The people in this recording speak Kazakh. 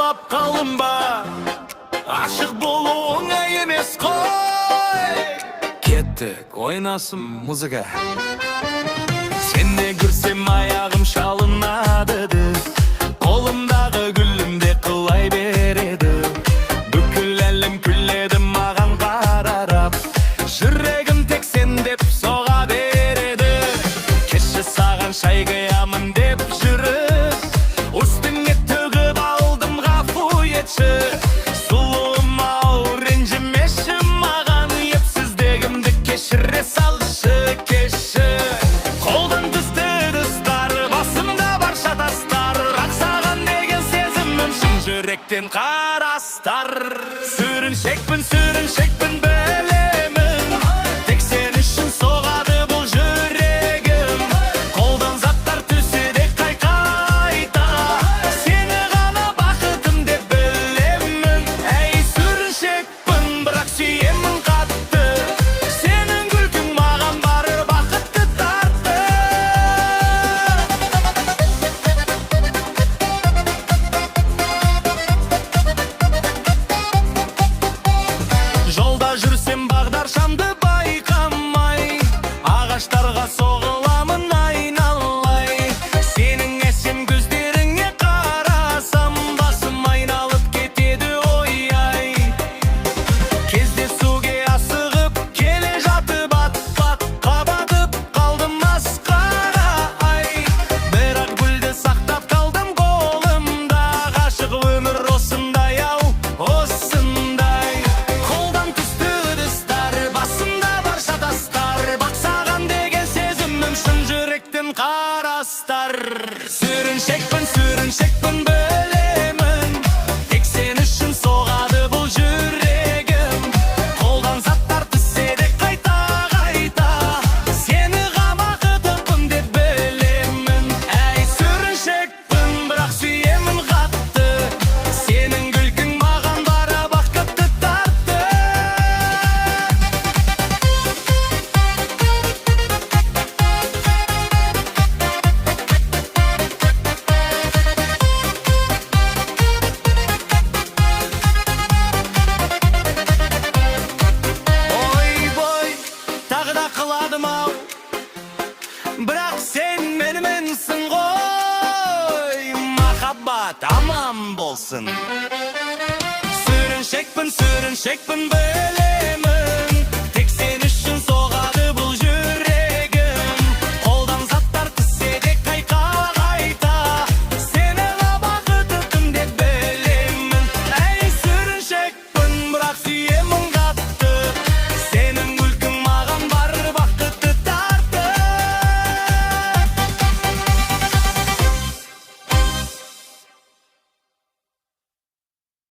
Aşkalap kalın ba, aşık bolu oңай емес koy. Kettik oynasın muzika. Seni görsem ayağım şalınады, kolumдағы gülümde kılay berеді. Бүкіл әлем күледі маған қарарап, жүрегім тек сен деп соға береді. Кеші саған шай қиямын деп жүріп, үстіңе төгіп алдым ғафу етші. Сұлуым ау ренжімеші маған, епсіздігімді кешіре салшы, кеші. Қолдан түсті тұстар, басымда бар шатастар, ақсаған деген сезімім шын жүректен қарастар. Сүріншекпін білемін, тек сен үшін соғады бұл жүрегім. Қолдан заттар түседі қайта, сені ғана бақытым деп білемін. Әй, сүріншекпін, бірақ сүйемін қатты, сенің күлкің маған бар бақытты тартты. Жолда жүрсем бағдаршамды байқамай, ағаштарға соғыламын айналай. Сенің әсем көздеріңе қарасам, басым айналып кетеді ой-ай. Кездесуге асығып келе жатып ат-батқа батып қалдым масқара ай. Бірақ гүлді сақтап қалдым қолымда, ғашық өмір осындай ау, осындай. Қолдан түсті ыдыстар, басымда бар шатастар, бақсаған деген сезімім шын жүректен қарастар. Сүріншекпін білемін, тек сен үшін соғады бұл жүрегім. Қолдан заттар түседі қайта, сені ғана бақытым деп білемін. Әй, сүріншекпін, бірақ сүйемін қатты, сенің күлкің маған бар бақытты тартты. Ой-бой, тағы да қыладым ау, бірақ сен меніменсің ғой. Махаббат аман болсын. Сүріншекпін білемін,